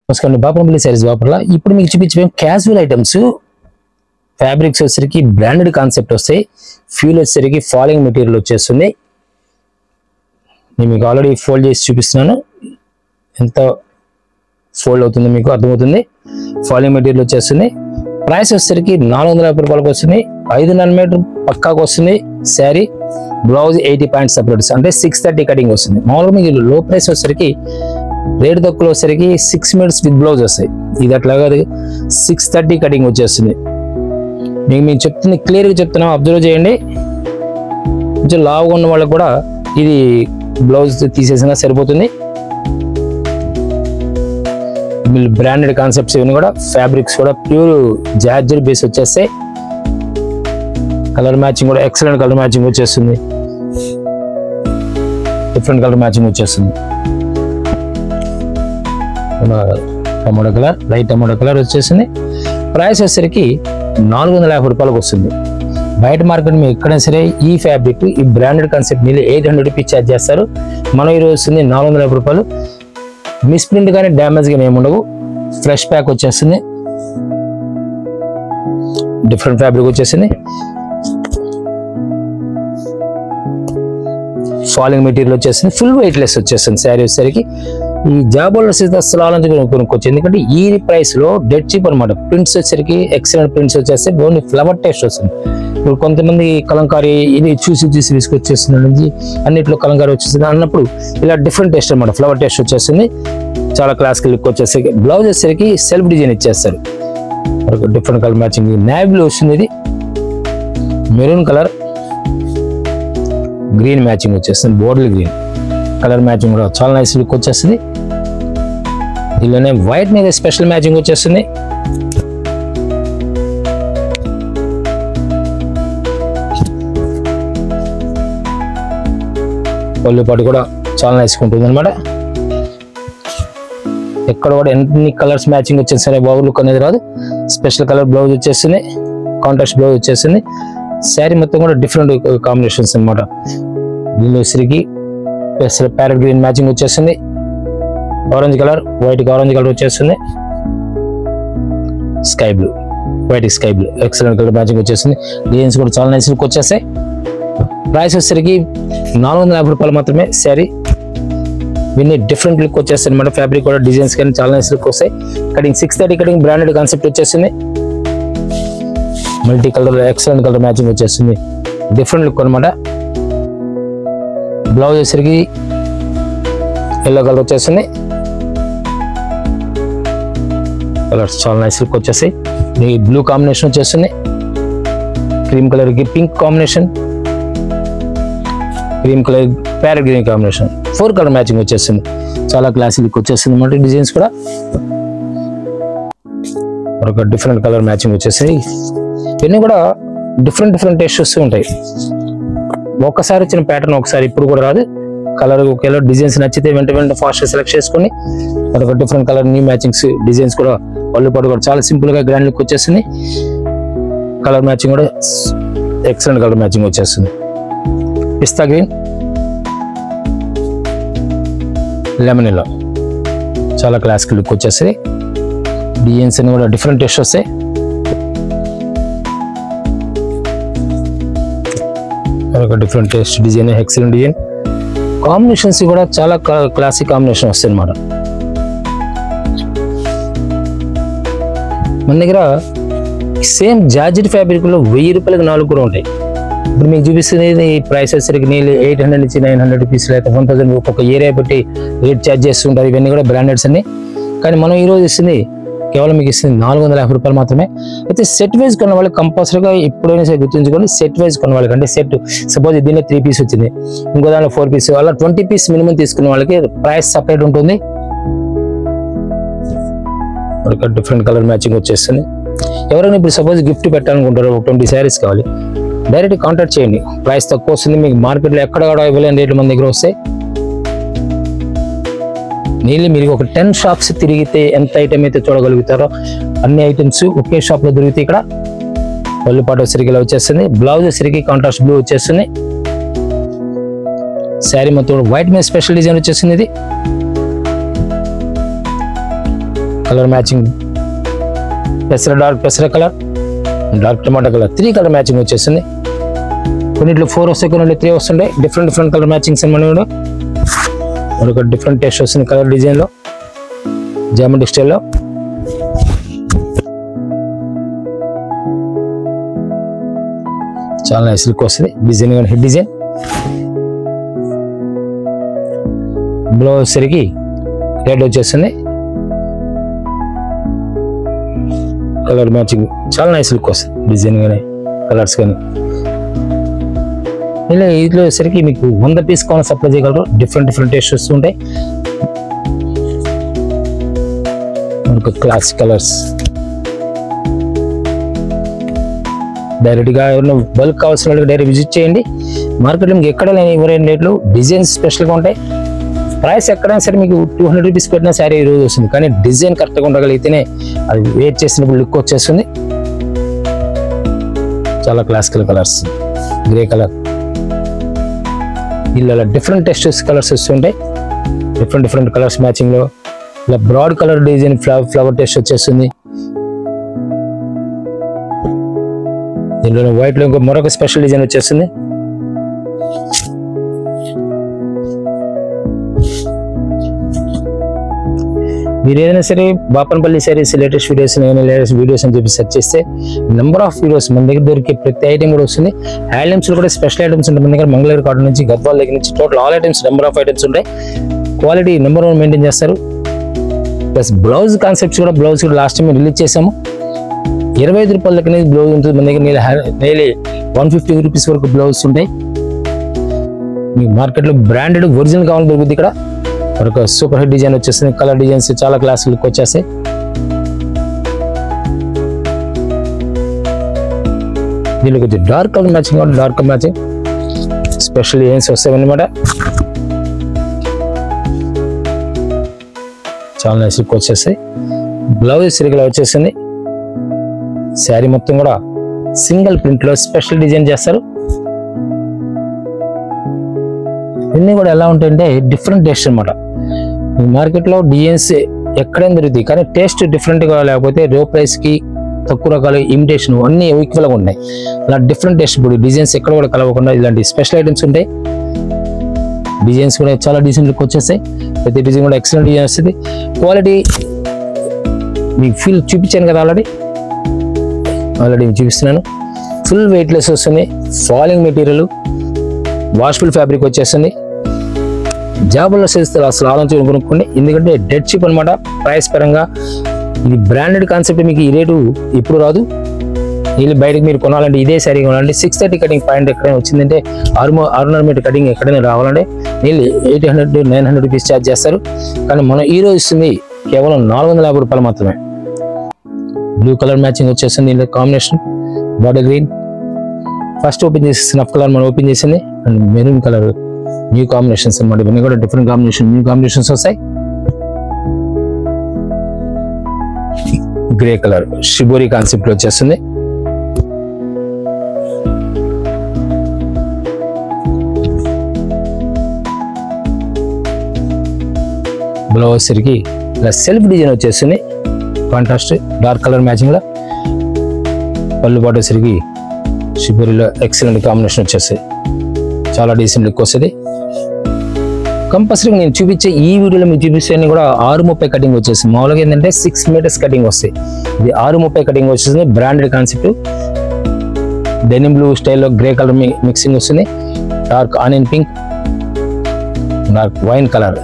నమస్కారం, బాపనపల్లి సారీస్ వాపర్లా. ఇప్పుడు మీకు చూపించే క్యాజువల్ ఐటమ్స్ ఫ్యాబ్రిక్స్ వచ్చేసరికి బ్రాండెడ్ కాన్సెప్ట్ వస్తాయి. ఫ్యూల్ వచ్చేసరికి ఫాలింగ్ మెటీరియల్ వచ్చేస్తుంది. నేను మీకు ఆల్రెడీ ఫోల్డ్ చేసి చూపిస్తున్నాను, ఎంత ఫోల్డ్ అవుతుందో మీకు అర్థమవుతుంది. ఫాలింగ్ మెటీరియల్ వచ్చేస్తుంది. ప్రైస్ వచ్చేసరికి 450 రూపాయలకు వస్తుంది. 5,5 మీటర్ పక్కాకు వస్తుంది శారీ. బ్లౌజ్ 80 పాయింట్స్ సపరేట్స్ అంటే 630 కటింగ్ వస్తుంది. మామూలుగా మీకు లో ప్రైస్ వచ్చేసరికి రేట్ తక్కువ వచ్చేసరికి 6 మీటర్స్ విత్ బ్లౌజ్ వస్తాయి. ఇది అట్లాగా 630 కటింగ్ వచ్చేస్తుంది. మీకు చెప్తుంది క్లియర్గా చెప్తున్నాం, అబ్జర్వ్ చేయండి. కొంచెం లావుగా ఉన్న వాళ్ళకి కూడా ఇది బ్లౌజ్ తీసేసినా సరిపోతుంది. బ్రాండెడ్ కాన్సెప్ట్స్ ఇవన్నీ కూడా ఫ్యాబ్రిక్స్ కూడా ప్యూర్ జార్జెట్ బేస్ వచ్చేస్తాయి. కలర్ మ్యాచింగ్ కూడా ఎక్సలెంట్ కలర్ మ్యాచింగ్ వచ్చేస్తుంది. డిఫరెంట్ కలర్ మ్యాచింగ్ వచ్చేస్తుంది. Tomato colour, light tomato colour వచ్చేసింది. ప్రైస్ వచ్చేసరికి 450 రూపాయలకు వస్తుంది. బయట మార్కెట్ మీకు ఎక్కడైనా సరే ఈ ఫ్యాబ్రిక్ ఈ బ్రాండెడ్ కాన్సెప్ట్ మీరు 800 రూపీస్ ఛార్జ్ చేస్తారు. మనం ఈరోజు వస్తుంది 450 రూపాయలు. మిస్ప్రింట్ కానీ డ్యామేజ్ కానీ ఏమి ఉండవు. ఫ్రెష్ ప్యాక్ వచ్చేస్తుంది. డిఫరెంట్ ఫ్యాబ్రిక్ వచ్చేసింది. ఫాలింగ్ మెటీరియల్ వచ్చేసింది. ఫుల్ వెయిట్ లెస్ వచ్చేస్తుంది శారీ వచ్చేసరికి. ఈ జాబ్ హోల్డర్స్ అసలు కొనుక్కోవచ్చు, ఎందుకంటే ఈ ప్రైస్ లో డెడ్ చీప్ అనమాట. ప్రింట్స్ వచ్చేసరికి ఎక్సలెంట్ ప్రింట్స్ వచ్చేస్తే ఓన్లీ ఫ్లవర్ టేస్ట్ వస్తుంది. ఇప్పుడు కొంతమంది కలంకారీ ఇది చూసి తీసుకొచ్చేస్తుంది, అన్నిట్లో కలంకారీ వచ్చేస్తుంది అన్నప్పుడు ఇలా డిఫరెంట్ టేస్ట్ అనమాట. ఫ్లవర్ టేస్ట్ వచ్చేస్తుంది. చాలా క్లాసికల్ లుక్ వచ్చేసరికి బ్లౌజ్ వచ్చేసరికి సెల్ఫ్ డిజైన్ ఇచ్చేస్తారు. Different colour matching. Navy blue వస్తుంది. ఇది మెరూన్ కలర్, గ్రీన్ మ్యాచింగ్ వచ్చేస్తుంది. బోర్డర్ గ్రీన్ కలర్ మ్యాచింగ్ కూడా చాలా నైస్ లుక్ వచ్చేస్తుంది. దీనిలోనే వైట్ మీద స్పెషల్ మ్యాచింగ్ వచ్చేస్తుంది. పళ్ళు పాటు కూడా చాలా నైస్గా ఉంటుంది అనమాట. ఎక్కడ కూడా ఎన్ని కలర్స్ మ్యాచింగ్ వచ్చేసి సరే బాగు లుక్ అనేది రాదు. స్పెషల్ కలర్ బ్లౌజ్ వచ్చేస్తుంది. కాంట్రాస్ట్ బ్లౌజ్ వచ్చేస్తుంది. శారీ మొత్తం కూడా డిఫరెంట్ కాంబినేషన్స్ అనమాట. దీనిలో సిరికి ప్యారెట్ గ్రీన్ మ్యాచింగ్ వచ్చేస్తుంది. Orange colour, white orange colour వచ్చేస్తుంది. Sky blue, white sky blue excellent colour matching వచ్చేస్తుంది. డిజైన్స్ కూడా చాలా నైస్ లుక్ వచ్చేస్తాయి. ప్రైస్ వచ్చేసరికి 450 రూపాయలు మాత్రమే శారీ. ఇవన్నీ డిఫరెంట్ లుక్ వచ్చేస్తాయి అనమాట. ఫ్యాబ్రిక్ కూడా డిజైన్స్ కానీ చాలా నైస్ లుక్ వస్తాయి. కటింగ్ 630 కటింగ్ బ్రాండెడ్ కాన్సెప్ట్ వచ్చేస్తుంది. Multi colour excellent colour matching వచ్చేస్తుంది. డిఫరెంట్ లుక్ అనమాట. బ్లౌజ్ వచ్చేసరికి ఎల్లో కలర్ వచ్చేస్తుంది. కలర్స్ చాలా నైస్ లుక్ వచ్చేస్తాయి. ఈ బ్లూ కాంబినేషన్ వచ్చేస్తుంది. క్రీమ్ కలర్ కి pink combination, cream colour parrot green combination, 4 colour matching వచ్చేస్తుంది. చాలా క్లాసిక్ లుక్ వచ్చేస్తుంది అన్నమాట. డిజైన్స్ కూడా ఒక డిఫరెంట్ కలర్ మ్యాచింగ్ వచ్చేసాయి. ఇవన్నీ కూడా డిఫరెంట్ టేస్ట్ వస్తూ ఉంటాయి. ఒక్కసారి వచ్చిన ప్యాటర్న్ ఒకసారి ఇప్పుడు కూడా రాదు. కలర్ ఒకేలా డిజైన్స్ నచ్చితే వెంట ఫాస్ట్ సెలెక్ట్ చేసుకొని మరొక different colour new matchings designs కూడా పళ్ళు పాటు కూడా చాలా సింపుల్ గా గ్రాండ్ లుక్ వచ్చేస్తుంది. కలర్ మ్యాచింగ్ కూడా ఎక్సలెంట్ కలర్ మ్యాచింగ్ వచ్చేస్తుంది. పిస్తా గ్రీన్, లెమన్ ఎల్లో చాలా క్లాసిక్ లుక్ వచ్చేస్తుంది. డిజైన్స్ అన్ని కూడా డిఫరెంట్ టేస్ట్ వస్తాయి. ఒక different taste design, excellent design. Combinations కూడా చాలా క్లాసిక్ కాంబినేషన్ వస్తాయి అన్నమాట. మన దగ్గర సేమ్ జార్జెట్ ఫ్యాబ్రిక్ లో 1000 రూపాయలకు 4 కూడా ఉంటాయి. ఇప్పుడు మీకు చూపిస్తుంది ఈ ప్రైస్ వచ్చేసరికి నీళ్ళు 800 నుంచి 900 రూపీస్ లేక 1000 ఒక్కొక్క ఏరియా పెట్టి రేట్ ఛార్జ్ చేస్తుంటారు. ఇవన్నీ కూడా బ్రాండెడ్స్ అన్ని. కానీ మనం ఈరోజు ఇస్తుంది కేవలం మీకు ఇస్తుంది 450 రూపాయలు మాత్రమే. అయితే సెట్ వైజ్ కొన్న వాళ్ళకి కంపల్సరీగా ఎప్పుడైనా సరే గుర్తుంచుకోండి, సెట్ వైజ్ కొన్న వాళ్ళకి అంటే సెట్ సపోజ్ దీనిలో 3 పీస్ వచ్చింది, ఇంకో దానిలో 4 పీస్, అలా 20 పీస్ మినిమం తీసుకున్న వాళ్ళకి ప్రైస్ సపరేట్ ఉంటుంది. డిఫరెంట్ కలర్ మ్యాచింగ్ వచ్చేస్తుంది. ఎవరైనా ఇప్పుడు సపోజ్ గిఫ్ట్ పెట్టాలనుకుంటారో 20 శారీస్ కావాలి, డైరెక్ట్ కాంటాక్ట్ చేయండి. ప్రైస్ తక్కువ వస్తుంది. మీకు మార్కెట్లో ఎక్కడ కూడా ఇవ్వలేని రేట్లు మన దగ్గర వస్తాయి. నీళ్ళు మీరు ఒక 10 షాప్స్ తిరిగితే ఎంత ఐటమ్ అయితే చూడగలుగుతారో అన్ని ఐటమ్స్ ఒకే షాప్ లో దొరికితే ఇక్కడ. పళ్ళు పాటు వచ్చరికి ఇలా వచ్చేస్తుంది. బ్లౌజ్ వచ్చరికి కాంట్రాస్ట్ బ్లూ వచ్చేస్తుంది. శారీ మొత్తం వైట్ మీద స్పెషల్ డిజైన్ వచ్చేసింది. ఇది కలర్ మ్యాచింగ్ డార్క్ పెసర కలర్, డార్క్ టమాటా కలర్, 3 కలర్ మ్యాచింగ్ వచ్చేస్తుంది. కొన్నిట్లో 4 వస్తాయి, కొన్ని 3 వస్తుంటాయి. డిఫరెంట్ కలర్ మ్యాచింగ్స్ అనమాట. మరొక డిఫరెంట్ టేస్ట్ వస్తుంది కలర్ డిజైన్లో, జామెట్రిక్ స్టైల్లో. చాలా నైస్ లుక్ వస్తుంది. డిజైన్ కానీ హెడ్ డిజైన్. బ్లౌజ్ సరికి రెడ్ వచ్చేస్తుంది. కలర్ మ్యాచింగ్ చాలా నైస్ లుక్ వస్తుంది. డిజైన్ కానీ కలర్స్ కానీ. ఇలా ఇంట్లో వచ్చేసరికి మీకు 100 పీస్ కావాలి సప్లై చేయగలరు. డిఫరెంట్ టేస్ట్ వస్తుంటాయి. మనకు క్లాసిక్ కలర్స్. డైరెక్ట్గా ఎవరైనా బల్క్ కావాల్సిన వాళ్ళకి డైరెక్ట్ విజిట్ చేయండి. మార్కెట్లో మీకు ఎక్కడ లేని ఎవరైనా రేట్లు, డిజైన్స్ స్పెషల్గా ఉంటాయి. ప్రైస్ ఎక్కడైనా సరే మీకు 200 రూపీస్ పెట్టిన శారీ ఈ రోజు వస్తుంది. కానీ డిజైన్ కరెక్ట్గా ఉండగలిగితేనే అది వెయిట్ చేసినప్పుడు లుక్ వచ్చేస్తుంది. చాలా క్లాసికల్ కలర్స్. Grey colour. ఇలా డిఫరెంట్ టెక్స్చర్స్ కలర్స్ వస్తుంటాయి. డిఫరెంట్ కలర్స్ మ్యాచింగ్లో. ఇలా broad colour design flower test వచ్చేస్తుంది. దీంట్లో వైట్లో ఇంకో మరొక స్పెషల్ డిజైన్ వచ్చేస్తుంది. మీరు ఏదైనా సరే బాపనపల్లి సారీస్ లేటెస్ట్ వీడియోస్ అని చెప్పి సెర్చ్ చేస్తే నెంబర్ ఆఫ్ వీడియోస్ మన దగ్గర దొరికే ప్రతి ఐటమ్ కూడా వస్తుంది. హ్యాండ్లూమ్స్ కూడా స్పెషల్ ఐటమ్స్ ఉంటాయి మన దగ్గర. మంగళగిరి కాటన్ నుంచి గద్వాల దగ్గర నుంచి total all items number of items ఉంటాయి. క్వాలిటీ నెంబర్ 1 మెయింటైన్ చేస్తారు. ప్లస్ బ్లౌజ్ కాన్సెప్ట్స్ కూడా బ్లౌజ్ కూడా లాస్ట్ టైం రిలీజ్ చేసాము. 25 రూపాయల దగ్గర బ్లౌజ్ ఉంటుంది మన దగ్గర. డైలీ 150 రూపీస్ వరకు బ్లౌజ్ ఉంటాయి. మీ మార్కెట్లో బ్రాండెడ్ ఒరిజినల్ కావాలని దొరుకుతుంది ఇక్కడ. మరొక సూపర్ హిట్ డిజైన్ వచ్చేస్తుంది. కలర్ డిజైన్స్ చాలా క్లాస్ లుక్ వచ్చేస్తాయి. దీనికి వచ్చి dark colour matching, dark matching special designs వస్తాయి అన్నమాట. చాలా నైస్ లుక్ వచ్చేస్తాయి. బ్లౌజ్ సిరికలా వచ్చేసింది. శారీ మొత్తం కూడా సింగిల్ ప్రింట్ లో స్పెషల్ డిజైన్ చేస్తారు. ఇవన్నీ కూడా ఎలా ఉంటాయంటే డిఫరెంట్ టేస్ట్ అనమాట. మార్కెట్లో డిజైన్స్ ఎక్కడైనా దొరుకుతాయి, కానీ టేస్ట్ డిఫరెంట్ గా లేకపోతే లో ప్రైస్ కి తక్కువ రకాల ఇమిటేషన్ అన్ని ఈక్వల్ గా ఉన్నాయి. అలా డిఫరెంట్ టేస్ట్ ఇప్పుడు డిజైన్స్ ఎక్కడ కూడా కలవకుండా ఇలాంటి స్పెషల్ ఐటమ్స్ ఉంటాయి. డిజైన్స్ కూడా చాలా డీసెంట్ లుక్ వచ్చేస్తాయి. ప్రతి డిజైన్ కూడా ఎక్సలెంట్ డిజైన్ వస్తుంది. క్వాలిటీ మీకు ఫీల్ చూపించాను కదా, ఆల్రెడీ చూపిస్తున్నాను. ఫుల్ వెయిట్లెస్ వస్తుంది. ఫాలింగ్ మెటీరియల్, వాషబుల్ ఫ్యాబ్రిక్ వచ్చేస్తుంది. జాబుల్లో చేస్తే అసలు ఆలోచన కొనుక్కోండి, ఎందుకంటే డెడ్ చీప్ అనమాట. ప్రైస్ పరంగా ఇది బ్రాండెడ్ కాన్సెప్ట్. మీకు ఈ రేటు ఇప్పుడు రాదు. వీళ్ళు బయటకు మీరు కొనాలంటే ఇదే శారీ కొనాలంటే 630 కటింగ్ పాయింట్ ఎక్కడైనా వచ్చిందంటే 600 మీటర్ కటింగ్ ఎక్కడైనా రావాలంటే వీళ్ళు 800-900 రూపీస్ ఛార్జ్ చేస్తారు. కానీ మనం ఈ రోజు ఇస్తుంది కేవలం 450 రూపాయలు మాత్రమే. బ్లూ కలర్ మ్యాచింగ్ వచ్చేస్తుంది. ఇలా combination bottle green. First open చేసి స్నఫ్ కలర్ మనం ఓపెన్ చేసింది. And maroon colour new combinations అన్నమాట. ఇవన్నీ కూడా డిఫరెంట్ న్యూ కాంబినేషన్స్ వస్తాయి. గ్రే కలర్ షిబోరి కాన్సెప్ట్ వచ్చేస్తుంది. బ్లౌజ్ సరికి ఇలా సెల్ఫ్ డిజైన్ వచ్చేస్తుంది. కాంట్రాస్ట్ డార్క్ కలర్ మ్యాచింగ్ లో. పళ్ళు పాటు సరికి షిబోరిలో ఎక్సలెంట్ కాంబినేషన్ వచ్చేస్తాయి. చాలా డీసెంట్ లుక్ వస్తుంది. కంపల్సరీ నేను చూపించే ఈ వీడియోలో మీకు చూపిస్తే కూడా 630 కటింగ్ వచ్చేస్తుంది. మామూలుగా ఏంటంటే 6 మీటర్స్ కటింగ్ వస్తాయి. ఇది 630 కటింగ్ వచ్చేస్తుంది. Branded concept. డెనిమ్ బ్లూ స్టైల్లో గ్రే కలర్ మిక్సింగ్ వస్తుంది. Dark onion pink, dark wine colour,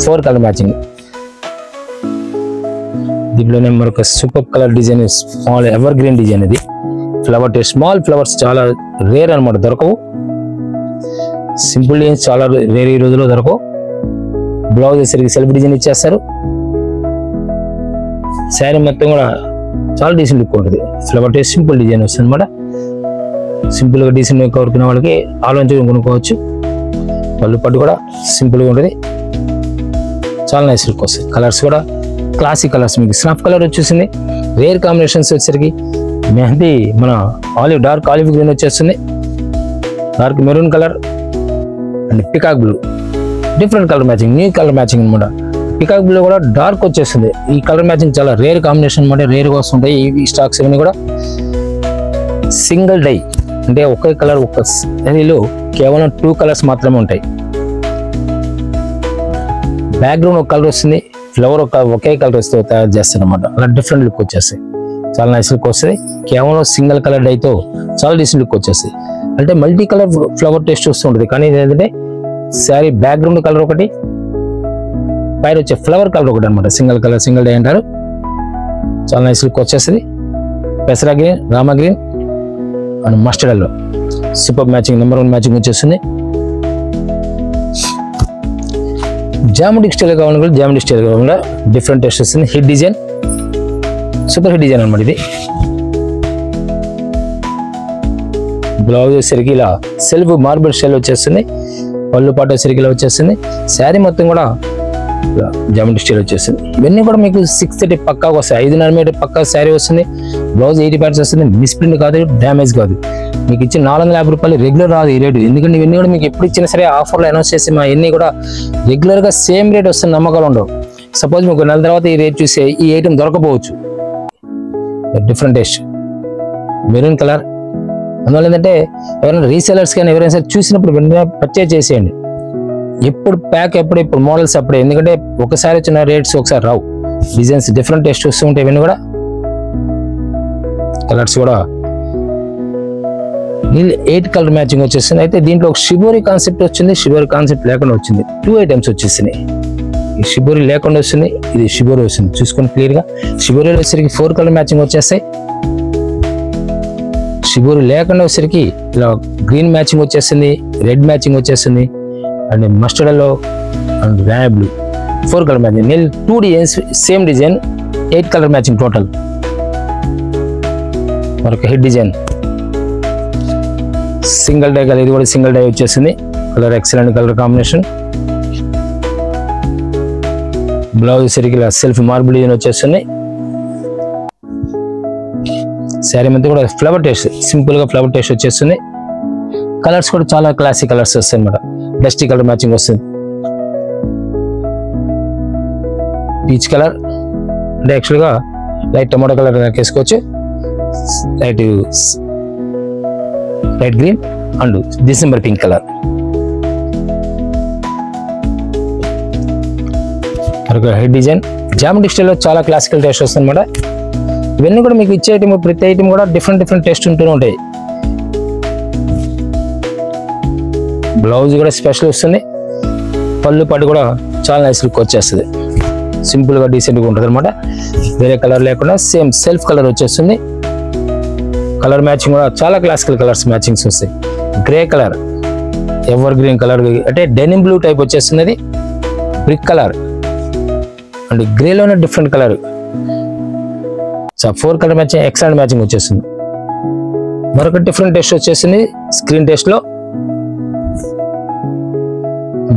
4 colour matching. దీంట్లోనే మరొక super colour design, small ever green design. ఇది ఫ్లవర్ టేస్ట్. స్మాల్ ఫ్లవర్స్ చాలా రేర్ అనమాట, దొరకవు. సింపుల్ డిజైన్స్ చాలా రేర్ ఈ రోజుల్లో దొరకవు. బ్లౌజ్ సరిగ్గా సెల్ఫ్ డిజైన్ ఇచ్చేస్తారు. శారీ మొత్తం కూడా చాలా డీసెంట్ లుక్ ఉంటుంది. ఫ్లవర్ టేస్ట్ సింపుల్ డిజైన్ వస్తుంది అనమాట. సింపుల్ గా డీసెంట్ కోరుకునే వాళ్ళకి ఆలోచించి కొనుక్కోవచ్చు. పళ్ళు పట్టు కూడా సింపుల్ గా ఉంటుంది. చాలా నైస్ లుక్ వస్తుంది. కలర్స్ కూడా క్లాసిక్ కలర్స్. మీకు స్నఫ్ కలర్ వచ్చేసింది. రేర్ కాంబినేషన్స్ వచ్చేసరికి మెహందీ మన ఆలివ్, డార్క్ ఆలివ్ గ్రీన్ వచ్చేస్తుంది. Dark maroon colour and peacock blue. Different colour matching, new colour matching అనమాట. పికాక్ బ్లూ కూడా డార్క్ వచ్చేస్తుంది. ఈ కలర్ మ్యాచింగ్ చాలా రేర్ కాంబినేషన్ అనమాట, రేర్గా వస్తుంటాయి ఈ స్టాక్స్ ఇవన్నీ కూడా. సింగిల్ డై అంటే ఒకే కలర్ ఒక శారీలో కేవలం 2 కలర్స్ మాత్రమే ఉంటాయి. బ్యాక్గ్రౌండ్ ఒక కలర్ వస్తుంది, ఫ్లవర్ ఒకే కలర్ వస్తే తయారు చేస్తారు అనమాట. అలా డిఫరెంట్ లుక్ వచ్చేస్తాయి, చాలా నైస్ లుక్ వస్తుంది. కేవలం సింగిల్ కలర్ డైతో చాలా డీసెంట్ లుక్ వచ్చేస్తాయి. అంటే మల్టీ కలర్ ఫ్లవర్ టేస్ట్ వస్తుంటుంది, కానీ ఏంటంటే శారీ బ్యాక్గ్రౌండ్ కలర్ ఒకటి, పైన వచ్చే ఫ్లవర్ కలర్ ఒకటి అనమాట. సింగిల్ కలర్ సింగిల్ డై అంటారు. చాలా నైస్ లుక్ వచ్చేస్తుంది. పెసరా గ్రీన్, రామా green and mustard yellow super matching, number 1 matching వచ్చేస్తుంది. జామెట్రిక్ స్టైల్ కావాలనుకుంటే జామెట్రిక్ స్టైల్ కావాలన్నా డిఫరెంట్ టేస్ట్ వస్తుంది. Hit design, super hit design అనమాట ఇది. బ్లౌజ్ వచ్చేసరికి ఇలా సెల్ఫ్ మార్బుల్ స్టైల్ వచ్చేస్తుంది. పళ్ళు పాటు వచ్చేసరికి ఇలా వచ్చేస్తుంది. శారీ మొత్తం కూడా జామెట్రిక్ స్టైల్ వచ్చేస్తుంది. ఇవన్నీ కూడా మీకు 630 పక్కాగా వస్తాయి. 5.5 మీటర్ పక్కా శారీ వస్తుంది. బ్లౌజ్ 80 ప్యాట్స్ వస్తుంది. మిస్ప్రింట్ కాదు, డ్యామేజ్ కాదు. మీకు ఇచ్చిన 450 రూపాయలు రెగ్యులర్ రాదు ఈ రేటు. ఎందుకంటే ఇవన్నీ కూడా మీకు ఎప్పుడు ఇచ్చినా సరే ఆఫర్లో అనౌన్స్ చేసి మా ఇవన్నీ కూడా రెగ్యులర్గా సేమ్ రేట్ వస్తున్న నమ్మకాలు ఉండవు. సపోజ్ మీకు నెల తర్వాత ఈ రేట్ చూసే ఈ ఐటమ్ దొరకపోవచ్చు. Different taste maroon colour. అందువల్ల ఏంటంటే ఎవరైనా రీసెలర్స్ కానీ ఎవరైనా సరే చూసినప్పుడు వెంటనే పర్చేజ్ చేసేయండి. ఎప్పుడు ప్యాక్ ఇప్పుడు మోడల్స్ అప్పుడే, ఎందుకంటే ఒకసారి వచ్చిన రేట్స్ ఒకసారి రావు. డిజైన్స్ డిఫరెంట్ టేస్ట్ వస్తూ ఉంటాయి. ఇవన్నీ కూడా కలర్స్ కూడా 8 కలర్ మ్యాచింగ్ వచ్చేసింది. అయితే దీంట్లో ఒక షిబోరి కాన్సెప్ట్ వచ్చింది, షిబోరి కాన్సెప్ట్ లేకుండా వచ్చింది. 2 ఐటమ్స్ వచ్చేసినాయి. ఈ షిబోరి లేకుండా వస్తుంది, ఇది షిబోరి వస్తుంది. చూసుకొని క్లియర్గా షిబోరిలో వచ్చేసరికి 4 కలర్ మ్యాచింగ్ వచ్చేస్తాయి. షిబోరి లేకుండా వచ్చేసరికి ఇలా గ్రీన్ మ్యాచింగ్ వచ్చేస్తుంది, రెడ్ మ్యాచింగ్ వచ్చేస్తుంది and mustard yellow and royal blue 4 colour matching. 2 designs same design, 8 colour matching total. మరొక head design single dye colour, ఇది కూడా సింగిల్ డై వచ్చేసింది. Colour excellent colour combination. Blouse సరికి సెల్ఫ్ మార్బుల్ డిజైన్ వచ్చేస్తుంది. శారీ అంతా కూడా flower taste, simple గా flower taste వచ్చేస్తుంది. కలర్స్ కూడా చాలా క్లాసిక్ కలర్స్ వస్తాయి అన్నమాట. డస్టీ కలర్ మ్యాచింగ్ వస్తుంది. పీచ్ కలర్ అంటే యాక్చువల్గా లైట్ టమాటో కలర్ వేసుకోవచ్చు. Light green and December pink colour. Head design geometric స్టైల్లో చాలా క్లాసికల్ టేస్ట్ వస్తుంది అనమాట. ఇవన్నీ కూడా మీకు ఇచ్చే ఐటమ్, ప్రతి ఐటమ్ కూడా డిఫరెంట్ టేస్ట్ ఉంటూ ఉంటాయి. బ్లౌజ్ కూడా స్పెషల్ వస్తుంది. పళ్ళు పాటు కూడా చాలా నైస్ లుక్ వచ్చేస్తుంది. సింపుల్ గా డీసెంట్ గా ఉంటుంది అనమాట. వేరే కలర్ లేకుండా సేమ్ సెల్ఫ్ కలర్ వచ్చేస్తుంది. కలర్ మ్యాచింగ్ కూడా చాలా క్లాసికల్ కలర్స్ మ్యాచింగ్స్ వస్తాయి. Grey colour, evergreen colour అంటే డెనిమ్ బ్లూ టైప్ వచ్చేస్తుంది. అది బ్రిక్ కలర్ అండ్ గ్రేలోనే different colour. 4 colour matching, excellent matching వచ్చేస్తుంది. మరొక డిఫరెంట్ టేస్ట్ వచ్చేసింది స్క్రీన్ టేస్ట్ లో.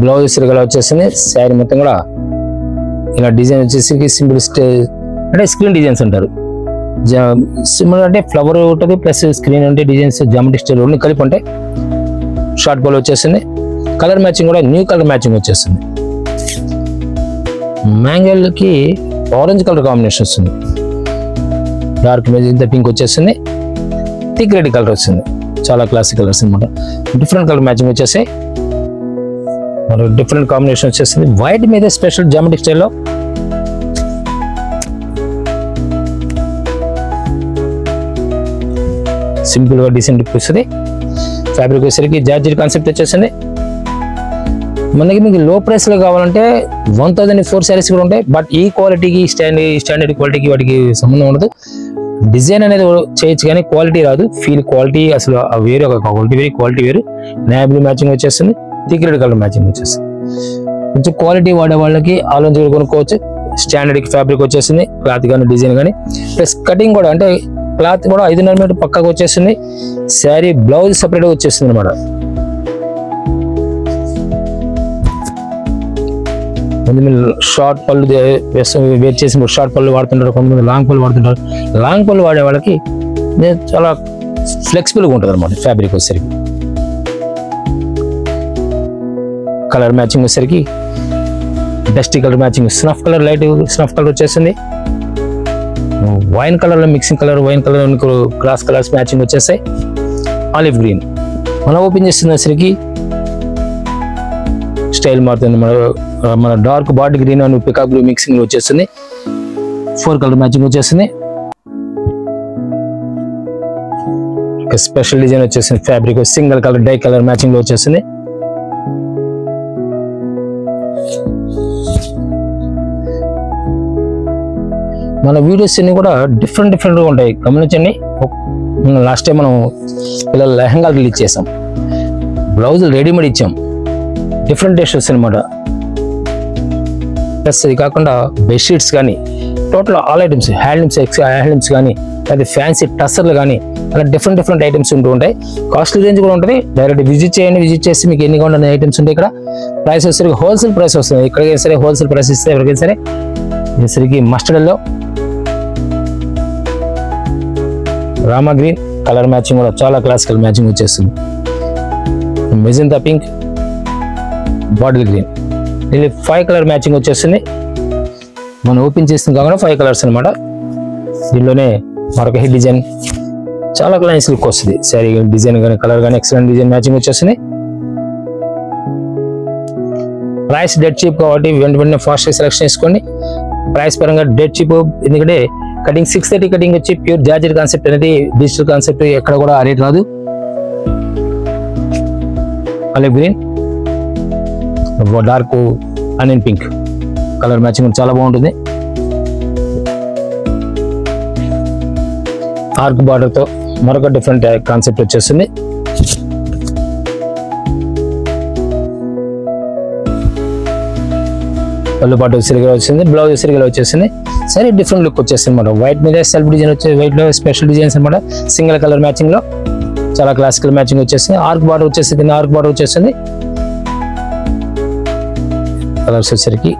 బ్లౌజ్ సిరిగలా వచ్చేసింది. శారీ మొత్తం కూడా ఇలా డిజైన్ వచ్చేసి సింపుల్ అంటే స్క్రీన్ డిజైన్స్ అంటారు. సింపుల్ అంటే ఫ్లవర్ ఉంటుంది ప్లస్ స్క్రీన్ అంటే డిజైన్స్ జామెట్రిక్ స్టైల్ రెండు కలిపి ఉంటాయి. షార్ట్ బాల్ వచ్చేసింది. కలర్ మ్యాచింగ్ కూడా న్యూ కలర్ మ్యాచింగ్ వచ్చేస్తుంది. మ్యాంగోకి ఆరెంజ్ కలర్ కాంబినేషన్ వస్తుంది. డార్క్ ఇంత పింక్ వచ్చేస్తుంది. థిక్ రెడ్ కలర్ వస్తుంది. చాలా క్లాసిక్ కలర్స్ అనమాట. డిఫరెంట్ కలర్ మ్యాచింగ్ వచ్చేసాయి. డిఫరెంట్ కాంబినేషన్ వచ్చేస్తుంది. వైట్ మీద స్పెషల్ జామెట్రిక్ స్టైల్లో సింపుల్ గా డీసెంట్ వస్తుంది. ఫ్యాబ్రిక్ వచ్చేసరికి జార్జెట్ కాన్సెప్ట్ వచ్చేసింది. మనకి మీకు లో ప్రైస్ లో కావాలంటే 1004 శారీస్ కూడా ఉంటాయి. బట్ ఈ క్వాలిటీకి స్టాండర్డ్ క్వాలిటీకి వాటికి సంబంధం ఉండదు. డిజైన్ అనేది చేయొచ్చు కానీ క్వాలిటీ రాదు. ఫీల్ క్వాలిటీ అసలు వేరే ఒక క్వాలిటీ వేరు. నేవీ బ్లూ మ్యాచింగ్ వచ్చేస్తుంది. థిక్ రెడ్ కలర్ మ్యాచింగ్ వచ్చేస్తుంది. కొంచెం క్వాలిటీ వాడే వాళ్ళకి ఆలోచించి కొనుక్కోవచ్చు. స్టాండర్డ్ ఫ్యాబ్రిక్ వచ్చేసింది. క్లాత్ కానీ డిజైన్ కానీ ప్లస్ కటింగ్ కూడా అంటే క్లాత్ కూడా 5.5 మీటర్ పక్కకు వచ్చేస్తుంది. శారీ బ్లౌజ్ సపరేట్ గా వచ్చేస్తుంది అనమాట. షార్ట్ పళ్ళు వేర్ చేసి షార్ట్ పళ్ళు వాడుతుంటారు, కొంతమంది లాంగ్ పళ్ళు వాడుతుంటారు. లాంగ్ పళ్ళు వాడే వాళ్ళకి చాలా ఫ్లెక్సిబుల్గా ఉంటుంది అనమాట ఫ్యాబ్రిక్ వచ్చేసరికి. కలర్ మ్యాచింగ్ వచ్చేసరికి dusty colour matching, snuff colour, light snuff colour వచ్చేసింది. వైన్ కలర్లో mixing colour, wine colour cross colours matching వచ్చేస్తాయి. ఆలివ్ గ్రీన్ మనం ఓపెన్ చేస్తున్నసరికి స్టైల్ మారుతుంది. మన dark body green and peacock blue mixing వచ్చేస్తుంది. 4 కలర్ మ్యాచింగ్ వచ్చేస్తుంది. Special design వచ్చేసింది. Fabric single colour die colour matching లో వచ్చేసింది. మన వీడియోస్ అన్ని కూడా డిఫరెంట్గా ఉంటాయి, గమనించండి. లాస్ట్ టైం మనం పిల్లల లెహంగాలు రిలీజ్ చేసాం, బ్లౌజులు రెడీమేడ్ ఇచ్చాం, డిఫరెంట్ టేస్ట్స్ అనమాట. ప్లస్ ఇది కాకుండా బెడ్షీట్స్ కానీ టోటల్ ఆల్ ఐటమ్స్, హ్యాండ్లూమ్స్ కానీ అది ఫ్యాన్సీ టస్సర్లు కానీ అలా డిఫరెంట్ ఐటమ్స్ ఉంటూ ఉంటాయి. కాస్ట్లీ రేంజ్ కూడా ఉంటుంది. డైరెక్ట్ విజిట్ చేయండి, విజిట్ చేసి మీకు ఎన్ని కావాలనే ఐటమ్స్ ఉంటాయి. ఇక్కడ ప్రైస్ వచ్చేసరికి హోల్సేల్ ప్రైస్ వస్తుంది. ఎక్కడికైనా సరే హోల్సేల్ ప్రైస్ ఇస్తే ఎవరికైనా సరే. వచ్చేసరికి మస్టర్డ్లో రామా గ్రీన్ కలర్ మ్యాచింగ్ కూడా చాలా క్లాసికల్ మ్యాచింగ్ వచ్చేస్తుంది. మెజెంతా పింక్, బాటిల్ గ్రీన్, ఇది 5 కలర్ మ్యాచింగ్ వచ్చేస్తుంది. మనం ఓపెన్ చేస్తుంది కాకుండా 5 కలర్స్ అనమాట. దీనిలోనే మరొక హెడ్ డిజైన్ చాలా నైస్ లుక్ వస్తుంది. శారీ డిజైన్ కానీ కలర్ కానీ ఎక్సలెంట్ డిజైన్ మ్యాచింగ్ వచ్చేస్తుంది. ప్రైస్ డెడ్ చీప్ కాబట్టి వెంటనే ఫాస్ట్గా సెలెక్షన్ చేసుకోండి. ప్రైస్ పరంగా డెడ్ చీప్, ఎందుకంటే కటింగ్ 630 కటింగ్ వచ్చి ప్యూర్ జార్జెట్ కాన్సెప్ట్ అనేది, డిజిటల్ కాన్సెప్ట్ ఎక్కడ కూడా ఆ రేట్ రాదు. Olive green, dark onion pink colour matching చాలా బాగుంటుంది. ఆర్క్ బార్డర్ తో మరొక డిఫరెంట్ కాన్సెప్ట్ వచ్చేస్తుంది. పళ్ళు పాటు సిరిగలు వచ్చింది, బ్లౌజ్ సిరిగలు వచ్చేసింది. సరే డిఫరెంట్ లుక్ వచ్చేస్తుంది అనమాట. వైట్ మీద సెల్ఫ్ డిజైన్ వచ్చే, వైట్ లో స్పెషల్ డిజైన్స్ అనమాట. సింగిల్ కలర్ మ్యాచింగ్ లో చాలా క్లాసికల్ మ్యాచింగ్ వచ్చేసింది. ఆర్క్ బార్డర్ వచ్చేసింది, ఆర్క్ బార్డర్ వచ్చేసింది. కలర్స్ వచ్చేసరికి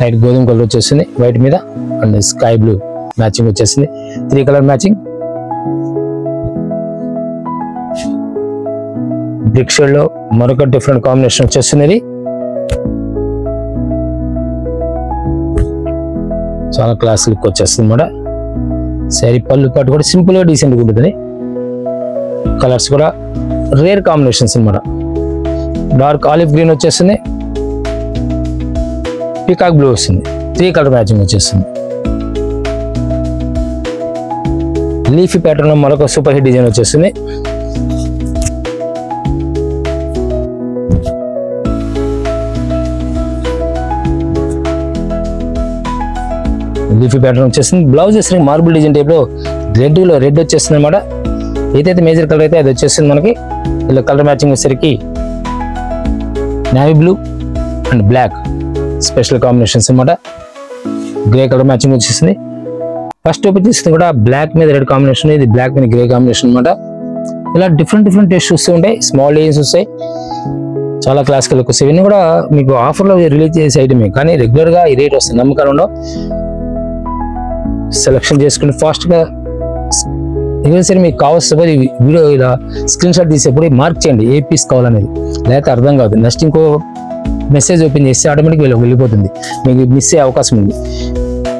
లైట్ గోధుమ కలర్ వచ్చేసింది వైట్ మీద, అండ్ స్కై బ్లూ మ్యాచింగ్ వచ్చేసింది. 3 కలర్ మ్యాచింగ్. బ్రిక్ షేడ్ లో మరొక డిఫరెంట్ కాంబినేషన్ వచ్చేస్తుంది. ఇది చాలా క్లాస్ లుక్ వచ్చేస్తుంది అన్నమాట. శారీ పళ్ళు పాటు కూడా సింపుల్ గా డీసెంట్ గా ఉంటుంది. కలర్స్ కూడా రేర్ కాంబినేషన్స్ అన్నమాట. డార్క్ ఆలివ్ గ్రీన్ వచ్చేస్తుంది, పికాక్ బ్లూ వస్తుంది. 3 కలర్ మ్యాచింగ్ వచ్చేస్తుంది. లీఫీ ప్యాటర్న్ లో మరొక సూపర్ హిట్ డిజైన్ వచ్చేస్తుంది. లీఫీ ప్యాటర్న్ వచ్చేస్తుంది. బ్లౌజ్ వచ్చేసరికి మార్బుల్ డిజైన్ టైప్ లో రెడ్ వచ్చేస్తుంది అనమాట. ఏదైతే మేజర్ కలర్ అయితే అది వచ్చేస్తుంది మనకి. ఇలా కలర్ మ్యాచింగ్ వచ్చేసరికి navy blue and black special combinations అనమాట. గ్రే కలర్ మ్యాచింగ్ వచ్చేసింది. ఫస్ట్ ఓపెన్ చేస్తుంది కూడా బ్లాక్ మీద రెడ్ కాంబినేషన్, ఇది బ్లాక్ మీద గ్రే కాంబినేషన్ అనమాట. ఇలా డిఫరెంట్ టేస్ట్ వస్తూ ఉంటాయి. స్మాల్ డిజైన్స్ వస్తాయి, చాలా క్లాసికల్ లుక్ వస్తాయి. ఇవన్నీ కూడా మీకు ఆఫర్లో రిలీజ్ చేసే ఐటమే, కానీ రెగ్యులర్ గా ఈ రేట్ వస్తుంది. నమ్మకాలు ఉండవు. సెలెక్షన్ చేసుకుని ఫాస్ట్ గా ఏదైనా సరే మీకు కావాల్సిన వీడియో ఇలా స్క్రీన్ షాట్ తీసేప్పుడు మార్క్ చేయండి ఏ పీస్ కావాలనేది, లేకపోతే అర్థం కాదు. నెక్స్ట్ ఇంకో మెసేజ్ ఓపెన్ చేస్తే ఆటోమేటిక్ వెళ్ళిపోతుంది, మీకు మిస్ అయ్యే అవకాశం ఉంది.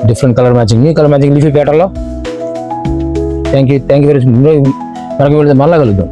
Different colour matching, new colour matching leafy pattern లో. Thank you very much. మళ్ళీ కలుద్దాం.